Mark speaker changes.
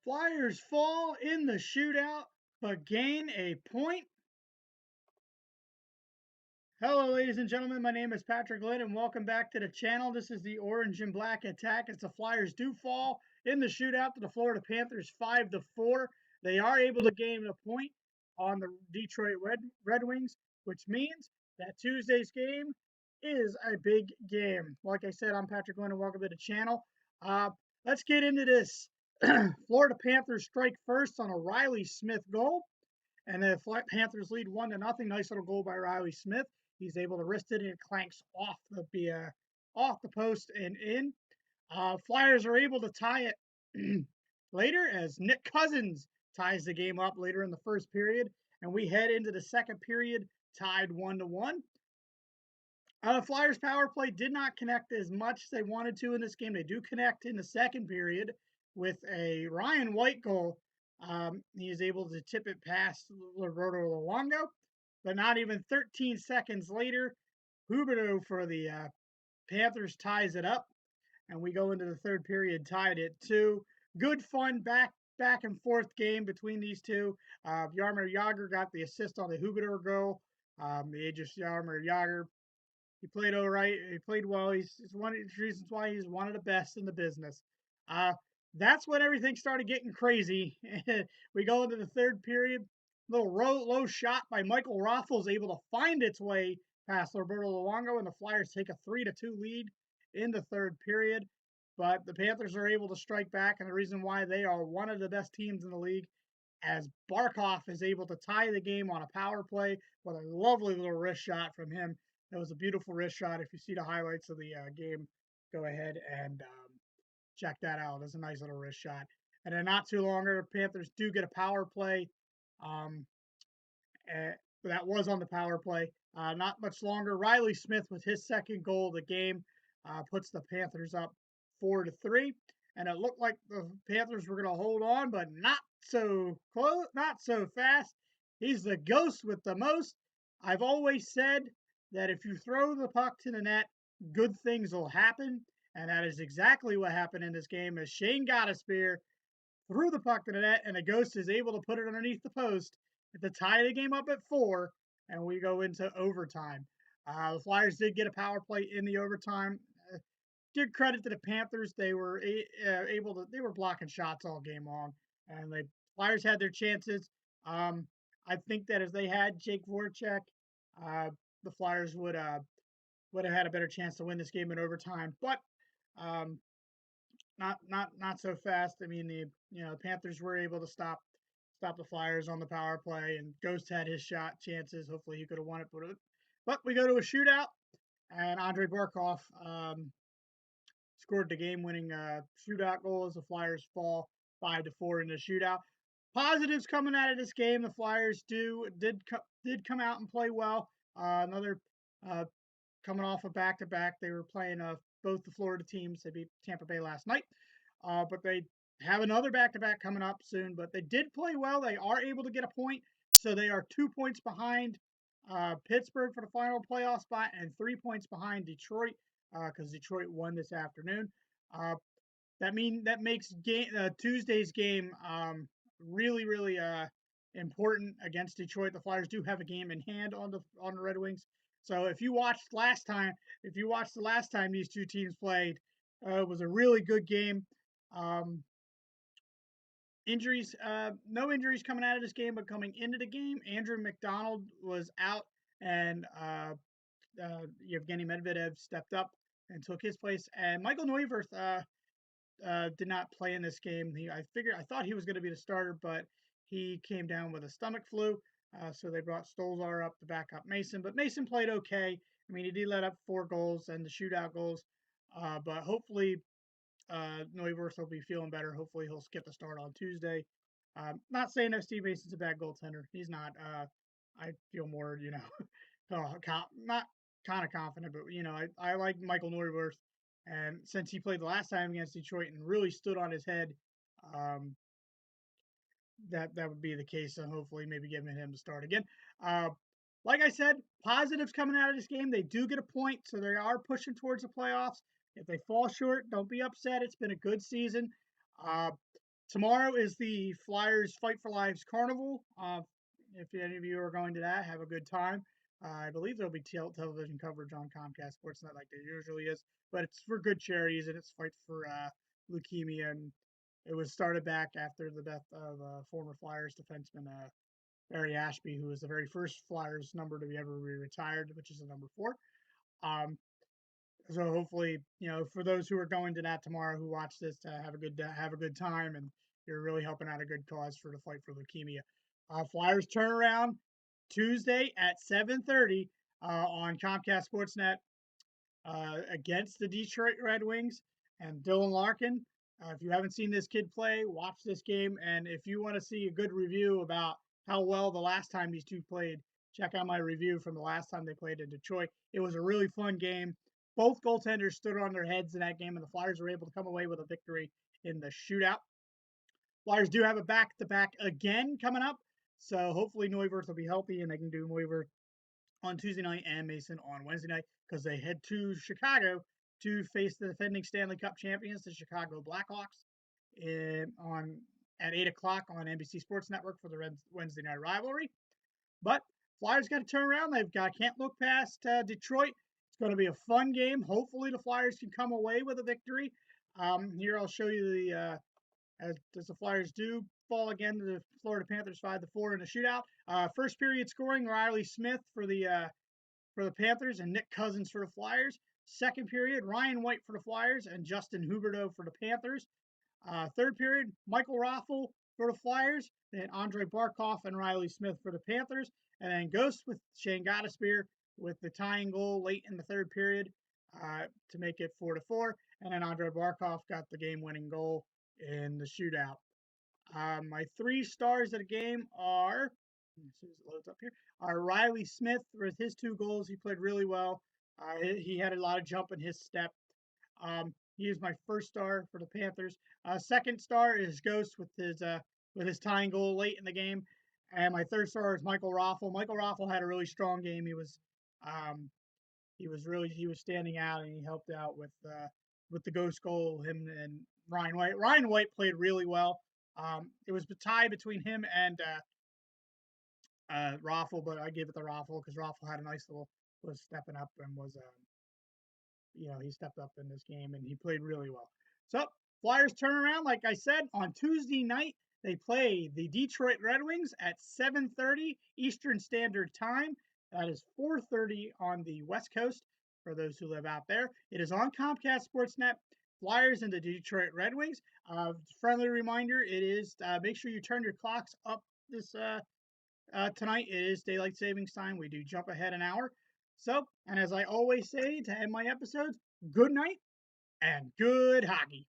Speaker 1: Flyers fall in the shootout, but gain a point. Hello, ladies and gentlemen. My name is Patrick Lynn, and welcome back to the channel. This is the Orange and Black Attack. As the Flyers do fall in the shootout to the Florida Panthers 5-4. They are able to gain a point on the Detroit Red Wings, which means that Tuesday's game is a big game. Like I said, I'm Patrick Lynn, and welcome to the channel. Let's get into this. Florida Panthers strike first on a Riley Smith goal. And the Panthers lead 1-0. Nice little goal by Riley Smith. He's able to wrist it and it clanks off the post and in. Flyers are able to tie it later as Nick Cousins ties the game up later in the first period, and we head into the second period tied 1-1. Flyers power play did not connect as much as they wanted to in this game. They do connect in the second period with a Ryan White goal. He is able to tip it past Roberto Luongo, but not even 13 seconds later, Huberdeau for the Panthers ties it up, and we go into the third period tied at 2. Good fun back and forth game between these two. Jaromir Jagr got the assist on the Huberdeau goal. The aegis Jaromir Jagr, he played all right. He played well. He's one of the reasons why he's one of the best in the business. That's when everything started getting crazy. We go into the third period. Little low shot by Michael Raffles able to find its way past Roberto Luongo, and the Flyers take a 3-2 lead in the third period. But the Panthers are able to strike back, and the reason why they are one of the best teams in the league, as Barkov is able to tie the game on a power play with a lovely little wrist shot from him. That was a beautiful wrist shot. If you see the highlights of the game, go ahead and check that out. It's a nice little wrist shot. And then not too longer, the Panthers do get a power play. Um, that was on the power play. Not much longer. Riley Smith with his second goal of the game puts the Panthers up 4-3. And it looked like the Panthers were going to hold on, but not so close, not so fast. He's the ghost with the most. I've always said that if you throw the puck to the net, good things will happen. And that is exactly what happened in this game as Shane Gottisbehere threw the puck to the net, and the Ghost is able to put it underneath the post to tie the game up at 4, and we go into overtime. The Flyers did get a power play in the overtime. Give credit to the Panthers; they were able to. They were blocking shots all game long, and the Flyers had their chances. I think that if they had Jake Voracek, the Flyers would have had a better chance to win this game in overtime. But um, not so fast. I mean, the Panthers were able to stop the Flyers on the power play, and Ghost had his shot chances. Hopefully, he could have won it, but we go to a shootout, and Andrei Barkov scored the game-winning shootout goal as the Flyers fall 5-4 in the shootout. Positives coming out of this game: the Flyers did come out and play well. Another coming off a back-to-back. They were playing both the Florida teams. They beat Tampa Bay last night, but they have another back-to-back coming up soon. But they did play well. They are able to get a point, so they are 2 points behind Pittsburgh for the final playoff spot and 3 points behind Detroit because Detroit won this afternoon. That makes Tuesday's game really important against Detroit. The Flyers do have a game in hand on the Red Wings. So if you watched the last time these two teams played, it was a really good game. Injuries, no injuries coming out of this game, but coming into the game, Andrew McDonald was out, and Yevgeny Medvedev stepped up and took his place. And Michael Neuwirth did not play in this game. I thought he was going to be the starter, but he came down with a stomach flu. So they brought Stolzar up to back up Mason, but Mason played okay. I mean, he did let up 4 goals and the shootout goals, but hopefully Neuwirth will be feeling better. Hopefully he'll get the start on Tuesday. Not saying that Steve Mason's a bad goaltender. He's not. I feel more, not kind of confident, but I like Michael Neuwirth, and since he played the last time against Detroit and really stood on his head, that would be the case, and hopefully maybe giving him to start again. Like I said, positives coming out of this game. They do get a point, so they are pushing towards the playoffs. If they fall short, don't be upset. It's been a good season. Tomorrow is the Flyers Fight for Lives Carnival. If any of you are going to that, have a good time. I believe there'll be television coverage on Comcast Sportsnet like there usually is, but it's for good charities and it's fight for leukemia. And it was started back after the death of former Flyers defenseman Barry Ashby, who was the very first Flyers number to be ever retired, which is the number 4. Um, so hopefully, for those who are going to that tomorrow who watch this, have a good time, and you're really helping out a good cause for the fight for leukemia. Flyers turnaround Tuesday at 7:30 on Comcast Sportsnet against the Detroit Red Wings and Dylan Larkin. If you haven't seen this kid play, watch this game. And if you want to see a good review about how well the last time these two played, check out my review from the last time they played in Detroit. It was a really fun game. Both goaltenders stood on their heads in that game, and the Flyers were able to come away with a victory in the shootout. Flyers do have a back-to-back again coming up, so hopefully Neuwirth will be healthy and they can do Neuwirth on Tuesday night and Mason on Wednesday night because they head to Chicago to face the defending Stanley Cup champions, the Chicago Blackhawks, on at 8 o'clock on NBC Sports Network for the Wednesday night rivalry. But Flyers got to turn around. Can't look past Detroit. It's going to be a fun game. Hopefully, the Flyers can come away with a victory. Here I'll show you as the Flyers do fall again to the Florida Panthers 5-4 in a shootout. First period scoring: Riley Smith for the Panthers and Nick Cousins for the Flyers. Second period: Ryan White for the Flyers and Justin Huberdeau for the Panthers. Third period: Michael Raffle for the Flyers, then Andre Barkov and Riley Smith for the Panthers, and then Ghost with Shane Gottisbehere with the tying goal late in the third period to make it 4-4, and then Andre Barkov got the game-winning goal in the shootout. My 3 stars of the game are, as soon as it loads up here, are Riley Smith with his 2 goals. He played really well. He had a lot of jump in his step. He is my first star for the Panthers. Second star is Ghost with his tying goal late in the game, and my third star is Michael Raffle. Michael Raffle had a really strong game. He was standing out and he helped out with the Ghost goal. Him and Ryan White. Ryan White played really well. It was a tie between him and Raffle, but I gave it to Raffle because Raffle had a nice was stepping up and he stepped up in this game and he played really well. So Flyers turn around, like I said, on Tuesday night. They play the Detroit Red Wings at 7:30 Eastern Standard Time. That is 4:30 on the West Coast for those who live out there. It is on Comcast Sportsnet. Flyers and the Detroit Red Wings. Friendly reminder: it is make sure you turn your clocks up this tonight. It is daylight savings time. We do jump ahead an hour. So, and as I always say to end my episodes, good night and good hockey.